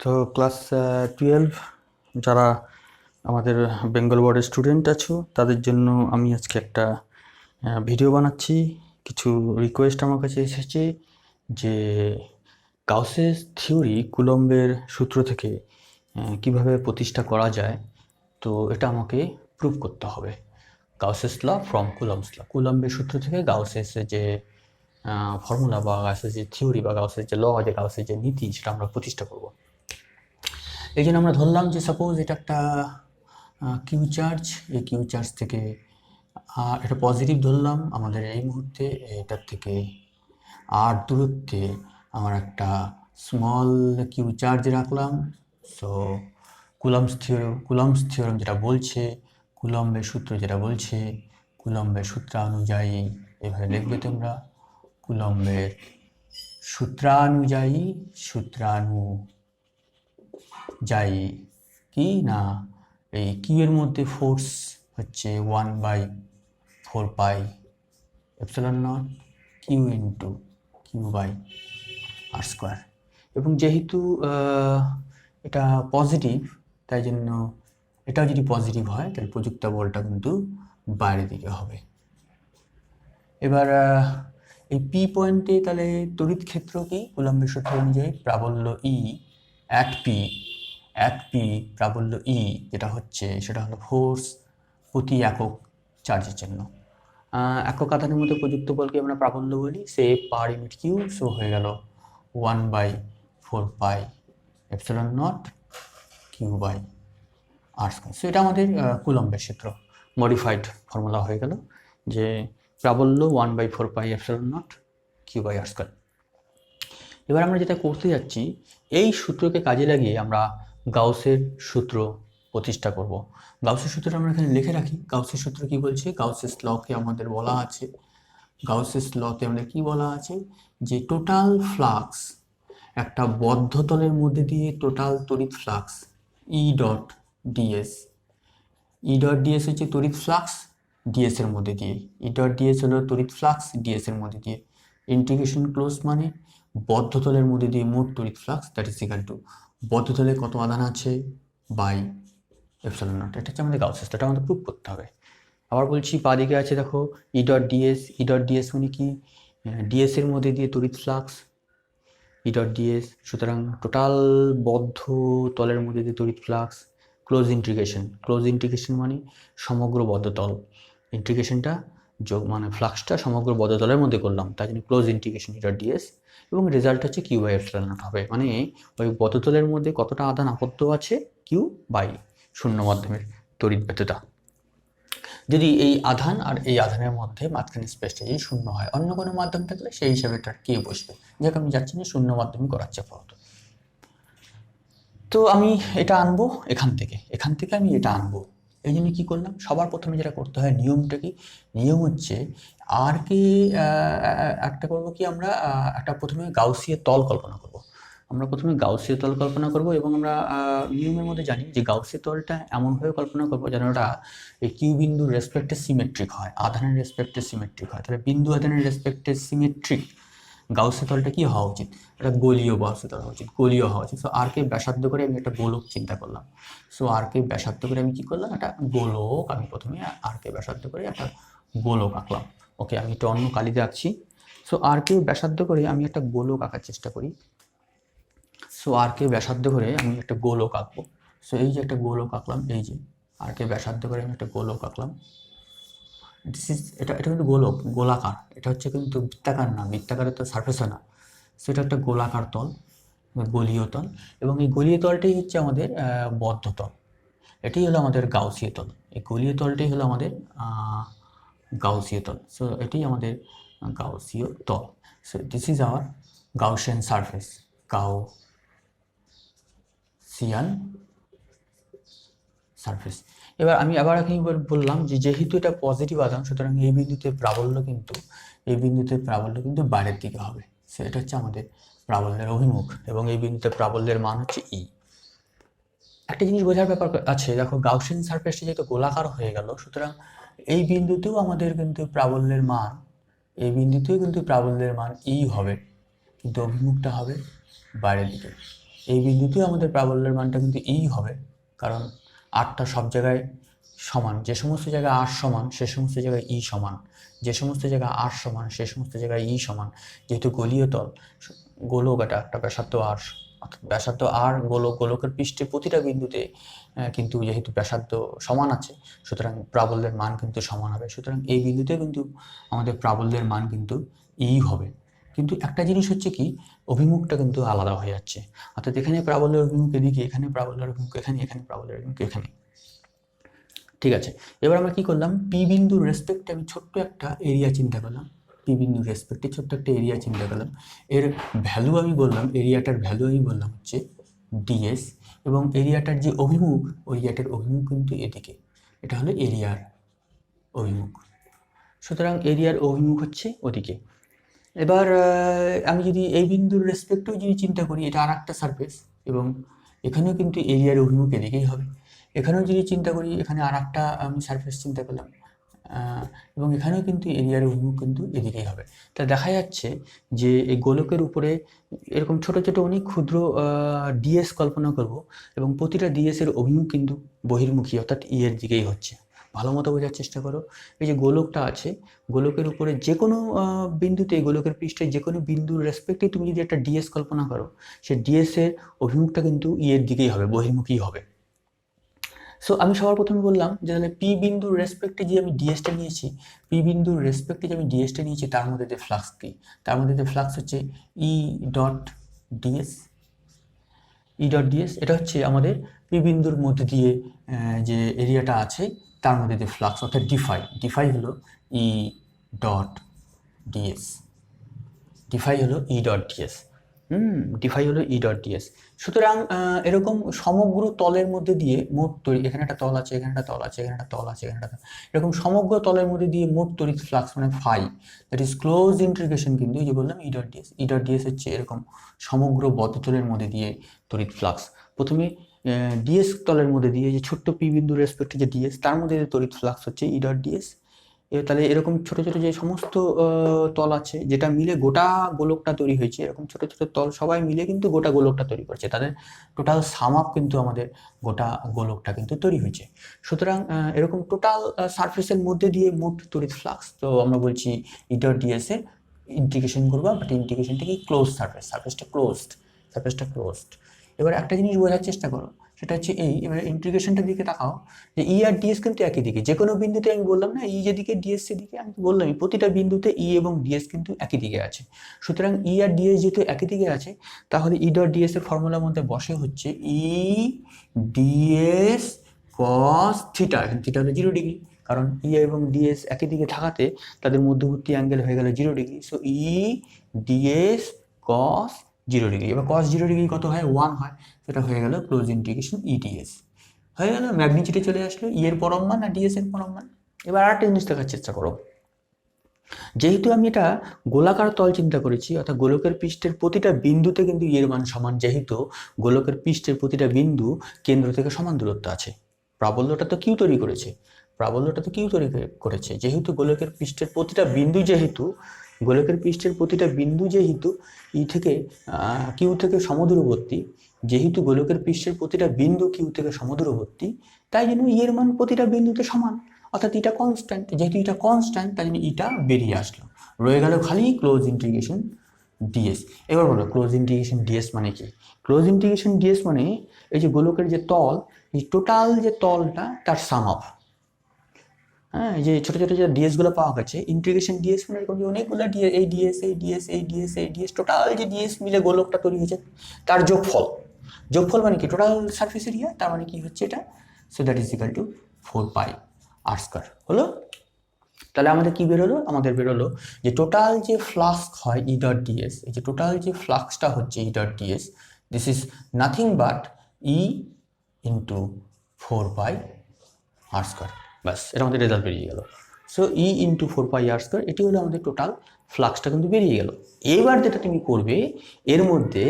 তো ক্লাস 12 যারা আমাদের বেঙ্গল বোর্ডের স্টুডেন্ট আছো তাদের জন্য আমি আজকে একটা ভিডিও বানাচ্ছি। কিছু রিকোয়েস্ট আমার কাছে এসেছে যে গাউসের থিওরি কুলম্বের সূত্র থেকে কিভাবে প্রতিষ্ঠা করা যায়, তো এটা আমাকে প্রুভ করতে হবে। Gauss's law from Coulomb's law, কুলম্বের সূত্র থেকে গাউসের যে ফর্মুলা বা গাউসের যে থিওরি বা গাউসের যে ল, যে গাউসের যে নীতি, সেটা আমরা প্রতিষ্ঠা করব। এই জন্য আমরা ধরলাম যে সাপোজ এটা একটা কিউ চার্জ, এই কিউ চার্জ থেকে এটা পজিটিভ ধরলাম আমাদের এই মুহূর্তে, এটার থেকে আর দূরত্বে আমার একটা স্মল কিউ চার্জ রাখলাম। সো কুলম্বস থিওরেম যেটা বলছে, কুলম্বের সূত্র যেটা বলছে, কুলম্বের সূত্রানুযায়ী এভাবে লিখবে তোমরা, কুলম্বের সূত্রানুযায়ী কি না, এই কিউ এর মধ্যে ফোর্স হচ্ছে 1/4 epsilon naught q into q by r square. এবং যেহেতু এটা পজিটিভ, তাই জন্য এটাও যদি পজিটিভ হয় তাহলে প্রযুক্ত বলটা কিন্তু বাইরের দিকে হবে। এবার এই পি পয়েন্টে তাহলে তড়িৎ ক্ষেত্র কি, কুলম্বের সূত্র অনুযায়ী প্রাবল্য ই অ্যাট পি প্রাবল্য ই যেটা হচ্ছে সেটা হলো ফোর্স প্রতি একক চার্জের জন্য। একক আধানের মধ্যে প্রযুক্ত বলকে আমরা প্রাবল্য বলি, সে পার ইউনিট কিউ, সো হয়ে গেল 1/4 epsilon naught q by r square. So এটা আমাদের কুলম্বের সূত্র, মডিফাইড ফর্মুলা হয়ে গেল যে প্রাবল্য 1/4 epsilon naught q by r square. এবার আমরা যেটা করতে যাচ্ছি, এই সূত্রকে কাজে লাগিয়ে আমরা গাউসের সূত্র প্রতিষ্ঠা করব। গাউসের সূত্রটা আমরা এখানে লিখে রাখি। গাউসের সূত্র কি বলছে, গাউসেস লকে আমাদের বলা আছে, গাউসেস লতে আমাদের কি বলা আছে যে টোটাল ফ্লাক্স, একটা বদ্ধ তলের মধ্যে দিয়ে টোটাল তড়িৎ ফ্লাক্স ই ডট ডিএস হচ্ছে তড়িৎ ফ্লাক্স ডিএস এর মধ্যে দিয়ে, ই ডট ডিএস হলো তড়িৎ ফ্লাক্স ডিএস এর মধ্যে দিয়ে, ইন্টিগ্রেশন ক্লোজ মানে বদ্ধতলের মধ্যে দিয়ে মোট তড়িৎ flux that is equal to বদ্ধতলে কত আধান আছে বাই এপসিলন নট। এটা হচ্ছে আমাদের গাউসেস, এটা আমাদের প্রুভ করতে হবে। আবার বলছি বাঁদিকে আছে দেখো ই ডট ডিএস মানে কি, ডিএস এর মধ্যে দিয়ে তড়িৎ ফ্লাক্স ই ডট ডিএস, সুতরাং টোটাল বদ্ধ তলের মধ্যে দিয়ে তড়িৎ ফ্লাক্স। ক্লোজ ইন্টিগ্রেশন মানে সমগ্র বদ্ধতল, ইন্টিগ্রেশনটা যোগ মানে ফ্লাক্সটা সমগ্র বদ্ধতলের মধ্যে করলাম, তাই জন্য close integration E dot DS, এবং রেজাল্ট হচ্ছে কিউ বাই এপসিলন নট হবে, মানে ওই বদ্ধতলের মধ্যে কতটা আধান আবদ্ধ আছে কিউ বাই শূন্য মাধ্যমের তড়িৎ ব্যত্যতা। যদি এই আধান আর এই আধানের মধ্যে মাঝখানে স্পেসটা যদি শূন্য হয়, অন্য কোনো মাধ্যম থাকলে সেই হিসাবে এটা কে বসবে, যাকে আমি যাচ্ছি না শূন্য মাধ্যমে করাচ্ছে আপাতত। তো আমি এটা আনবো এখান থেকে আমি এটা আনবো। এই জন্য কী করলাম, সবার প্রথমে যেটা করতে হয়, নিয়মটা কি, নিয়ম হচ্ছে আর কে একটা করবো কি, আমরা একটা প্রথমে গাউসীয় তল কল্পনা করব। আমরা প্রথমে গাউসীয় তল কল্পনা করব, এবং আমরা নিয়মের মধ্যে জানি যে গাউসীয় তলটা এমনভাবে কল্পনা করবো যেন ওটা এই কিউ বিন্দুর রেসপেক্টে সিমেট্রিক হয়, আধানের রেসপেক্টে সিমেট্রিক হয়। তাহলে বিন্দু আধানের রেসপেক্টে সিমেট্রিক গাউসীয় তলটা কি হওয়া উচিত, এটা গোলীয় গাউসীয় তল হওয়া উচিত, গোলীয় হওয়া উচিত। সো আর কে ব্যাসার্ধ করে আমি একটা গোলক চিন্তা করলাম। সো আর কে ব্যাসার্ধ করে আমি কি করলাম, একটা গোলক, আমি প্রথমে আর কে ব্যাসার্ধ করে একটা গোলক আঁকলাম। ওকে, আমি একটু অন্য কালিতে আঁকছি। সো আর কে ব্যাসার্ধ করে আমি একটা গোলক আঁকার চেষ্টা করি। সো আর কে ব্যাসার্ধ করে আমি একটা গোলক আঁকবো। সো এই যে একটা গোলক আঁকলাম, এই যে আর কে ব্যাসার্ধ করে আমি একটা গোলক আঁকলাম। এটা কিন্তু গোলাকার, এটা হচ্ছে কিন্তু বৃত্তাকার না, বৃত্তাকারের তো সারফেস হয় না। সো এটা একটা গোলাকার তল, গোলীয় তল, এবং এই গোলীয় তলটাই হচ্ছে আমাদের বদ্ধ তল। এটাই হলো আমাদের গাউসীয় তল, এই গোলীয় তলটাই হলো আমাদের গাউসীয় তল। সো এটাই আমাদের গাউসীয় তল। So this is our Gaussian surface, Gaussian surface. এবার আমি আবার একবার বললাম যে যেহেতু এটা পজিটিভ আধান, সুতরাং এই বিন্দুতে প্রাবল্য কিন্তু বাইরের দিকে হবে। সো এটা হচ্ছে আমাদের প্রাবল্যের অভিমুখ, এবং এই বিন্দুতে প্রাবল্যের মান হচ্ছে ই। একটা জিনিস বোঝার ব্যাপার আছে, দেখো গাউসিয়ান সারফেসটা যেহেতু গোলাকার হয়ে গেল, সুতরাং এই বিন্দুতেও আমাদের কিন্তু প্রাবল্যের মান, ই হবে, কিন্তু অভিমুখটা হবে বাইরের দিকে। এই বিন্দুতেও আমাদের প্রাবল্যের মানটা কিন্তু ই হবে, কারণ আরটা সব জায়গায় সমান। যে সমস্ত জায়গায় আর সমান সে সমস্ত জায়গায় ই সমান, যে সমস্ত জায়গায় আর সমান সে সমস্ত জায়গায় ই সমান। যেহেতু গোলীয় তল, গোলক এটা একটা ব্যাসার্ধ আর, অর্থাৎ ব্যাসার্ধ আর গোলকের পৃষ্ঠে প্রতিটা বিন্দুতে কিন্তু যেহেতু ব্যাসার্ধ সমান আছে, সুতরাং প্রাবল্যের মান কিন্তু সমান হবে। সুতরাং এই বিন্দুতে কিন্তু আমাদের প্রাবল্যের মান কিন্তু ই হবে। কিন্তু একটা জিনিস হচ্ছে কি, অভিমুখটা কিন্তু আলাদা হয়ে যাচ্ছে। অর্থাৎ এখানে প্রাবল্যের অভিমুখ এদিকে, এখানে প্রাবল্যের অভিমুখ এখানে, এখানে প্রাবল্যের অভিমুখ এখানে। ঠিক আছে, এবার আমরা কি করলাম, পি বিন্দুর রেসপেক্টে আমি ছোট্ট একটা এরিয়া চিন্তা করলাম। পি বিন্দুর রেসপেক্টে ছোট্ট একটা এরিয়া চিন্তা করলাম। এর ভ্যালু আমি বললাম, এরিয়াটার ভ্যালু আমি বললাম হচ্ছে ডিএস, এবং এরিয়াটার যে অভিমুখ, এরিয়াটার অভিমুখ কিন্তু এদিকে, এটা হলো এরিয়ার অভিমুখ। সুতরাং এরিয়ার অভিমুখ হচ্ছে ওদিকে। এবার আমি যদি এই বিন্দুর রেসপেক্টেও যদি চিন্তা করি, এটা আর একটা সারফেস, এবং এখানেও কিন্তু এরিয়ার অভিমুখ এদিকেই হবে। এখানেও যদি চিন্তা করি, এখানে আর একটা আমি সারফেস চিন্তা করলাম, এবং এখানেও কিন্তু এরিয়ার অভিমুখ কিন্তু এদিকেই হবে। তা দেখা যাচ্ছে যে এই গোলকের উপরে এরকম ছোট ছোট অনেক ক্ষুদ্র ডিএস কল্পনা করব, এবং প্রতিটা ডিএসের অভিমুখ কিন্তু বহির্মুখী, অর্থাৎ ই এর দিকেই হচ্ছে। ভালো মতো বোঝার চেষ্টা করো। এই যে গোলকটা আছে, গোলকের উপরে যে কোনো বিন্দুতে, গোলকের পৃষ্ঠে যে কোনো বিন্দুর রেসপেক্টে তুমি যদি একটা ডিএস কল্পনা করো, সে ডিএসের অভিমুখটা কিন্তু ই এর দিকেই হবে, বহির্মুখী হবে। সো আমি সবার প্রথমে বললাম যে তাহলে পি বিন্দুর রেসপেক্টে যে আমি ডিএসটা নিয়েছি, পি বিন্দুর রেসপেক্টে যে আমি ডিএসটা নিয়েছি, তার মধ্যে যে ফ্লাক্স কি, তার মধ্যে যে ফ্লাক্স হচ্ছে E dot ds. E dot DS এটা হচ্ছে আমাদের পি বিন্দুর মধ্যে দিয়ে যে এরিয়াটা আছে তার মধ্যে যে ফ্লাক্স, অর্থাৎ ডিফাই। ডিফাই হলো ই ডট ডিএস। ডিফাই হলো ই ডট ডিএস। ডিফাই হলো ই ডট ডিএস। সুতরাং এরকম সমগ্র তলের মধ্যে দিয়ে মোট তড়িৎ, এখানে একটা তল আছে, এখানে একটা তল আছে, এখানে একটা তল আছে, এখানে একটা, এরকম সমগ্র তলের মধ্যে দিয়ে মোট তড়িৎ ফ্লাক্স মানে phi, that is close integration কিন্তু এই যে বললাম E dot ds. E dot ds হচ্ছে এরকম সমগ্র বদ্ধতলের মধ্যে দিয়ে তড়িৎ ফ্লাক্স। প্রথমে ডিএস তলের মধ্যে দিয়ে যে ছোট্ট পি বিন্দুর রেসপেক্টে যে ডিএস, তার মধ্যে যে তড়িৎ ফ্লাক্স হচ্ছে ই ডট ডিএস। তাহলে এরকম ছোট ছোট যে সমস্ত তল আছে, যেটা মিলে গোটা গোলকটা তৈরি হয়েছে, এরকম ছোট ছোট তল সবাই মিলে কিন্তু গোটা গোলকটা তৈরি করছে, তাদের টোটাল সাম আপ কিন্তু আমাদের গোটা গোলকটা কিন্তু তৈরি হয়েছে। সুতরাং এরকম টোটাল সারফেসের মধ্যে দিয়ে মোট তড়িৎ ফ্লাক্স, তো আমরা বলছি ই ডট ডিএস এর ইন্টিগ্রেশন করবো, বাট ইন্টিগ্রেশনটা কি ক্লোজ সারফেস, সারফেসটা ক্লোজড। এবার একটা জিনিস বোঝার চেষ্টা করো, সেটা হচ্ছে এই, এবার ইন্টিগ্রেশনটার দিকে তাকাও, যে ই আর ডিএস কিন্তু একই দিকে। যে কোনো বিন্দুতে আমি বললাম না ই যেদিকে ডিএস সেদিকে, আমি বললাম প্রতিটা বিন্দুতে ই এবং ডিএস কিন্তু একই দিকে আছে। সুতরাং ই আর ডিএস যেহেতু একই দিকে আছে, তাহলে ই ডট ডিএস এর ফর্মুলার মধ্যে বসে হচ্ছে ই ডিএস কস থিটা। এখন থিটা হলো 0 ডিগ্রি, কারণ ই এবং ডিএস একই দিকে থাকাতে তাদের মধ্যবর্তী অ্যাঙ্গেল হয়ে গেল 0 ডিগ্রি। সো ই ডিএস কস 0 ডিগ্রি। এবার কস 0 ডিগ্রি কত হয়, 1 হয়, সেটা হয়ে গেল ক্লোজ ইন্টিগ্রেশন ইডিএস। হয়ে গেল, ম্যাগনিচিউডে চলে আসলো ই এর পরম মান আর ডিএস এর পরম মান। এবার আরেকটা জিনিস দেখার চেষ্টা করো, যেহেতু আমি এটা গোলাকার তল চিন্তা করেছি, অর্থাৎ গোলকের পৃষ্ঠের প্রতিটা বিন্দুতে কিন্তু ই এর মান সমান, যেহেতু গোলকের পৃষ্ঠের প্রতিটা বিন্দু কেন্দ্র থেকে সমান দূরত্ব আছে। প্রাবল্যটা তো কিউ তৈরি করেছে, যেহেতু গোলকের পৃষ্ঠের প্রতিটা বিন্দু, যেহেতু ই থেকে কিউ থেকে সমদূরবর্তী, যেহেতু গোলকের পৃষ্ঠের প্রতিটা বিন্দু কিউ থেকে সমদূরবর্তী, তাই জন্য ই এর মান প্রতিটা বিন্দুতে সমান, অর্থাৎ এটা কনস্ট্যান্ট। যেহেতু এটা কনস্ট্যান্ট, তাই জন্য এটা বেরিয়ে আসলো, রয়ে গেল খালি ক্লোজ ইন্টিগ্রেশন ডিএস। এবার বলো ক্লোজ ইন্টিগ্রেশন ডিএস মানে কি? ক্লোজ ইন্টিগ্রেশন ডিএস মানে এই যে গোলকের যে তল, এই টোটাল যে তলটা তার সাম আপ। হ্যাঁ, এই যে ছোটো ছোটো যে ডিএসগুলো পাওয়া গেছে, ইন্টিগ্রেশন ডিএস মানে এরকম অনেকগুলো ডিএস, এই ডিএস, এই ডিএস, এই ডিএস, এই ডিএস, টোটাল যে ডিএস মিলে গোলকটা তৈরি হয়েছে, তার যোগফল মানে কি, টোটাল সারফেস এরিয়া, তার মানে কি হচ্ছে এটা, so that is equal to 4 pi r square. হলো? তাহলে আমাদের কি বেরোলো, আমাদের বেরোলো যে টোটাল যে ফ্লাক্স হয় ই ডট ডিএস, এই যে টোটাল যে ফ্লাক্সটা হচ্ছে E dot ds, this is nothing but E into 4 pi r square. ব্যাস, এটা আমাদের রেজাল্ট বেরিয়ে গেল। So E into 4 pi r square, এটি হলো আমাদের টোটাল ফ্লাক্সটা কিন্তু বেরিয়ে গেল। এবার যেটা তুমি করবে, এর মধ্যে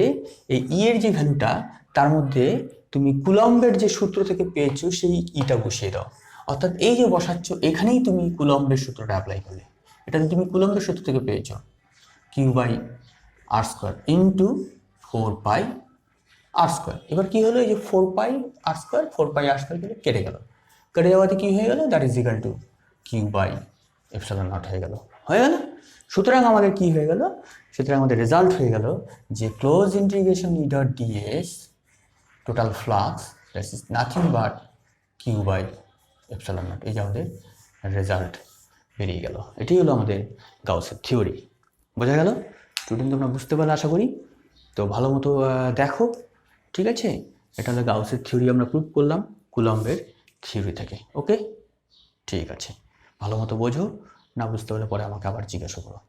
এই ই এর যে ভ্যালুটা, তার মধ্যে তুমি কুলম্বের যে সূত্র থেকে পেয়েছো সেই ইটা বসিয়ে দাও। অর্থাৎ এই যে বসাচ্ছ, এখানেই তুমি কুলম্বের সূত্রটা অ্যাপ্লাই করলে। এটাতে তুমি কুলম্বের সূত্র থেকে পেয়েছো q by r square into 4 pi r square. এবার কি হলো, এই যে 4 pi r square, 4 pi r square কেটে গেল, কেটে যাওয়াতে কি হয়ে গেল, that is equal to q by epsilon naught হয়ে গেল। সুতরাং আমাদের কি হয়ে গেল, সুতরাং আমাদের রেজাল্ট হয়ে গেল যে close integration E dot ds total flux that is nothing but q by epsilon naught. এই যে আমাদের রেজাল্ট বেরিয়ে গেল। এটাই হলো আমাদের গাউসের থিওরি। বোঝা গেল স্টুডেন্ট? তোমরা বুঝতে পারলে আশা করি। তো ভালো মতো দেখো, ঠিক আছে? এটা হলো গাউসের থিওরি, আমরা প্রুভ করলাম কুলম্বের থিওরি থেকে। ওকে, ঠিক আছে, ভালো মতো বোঝো, না বুঝতে হলে পরে আমাকে আবার জিজ্ঞাসা করো।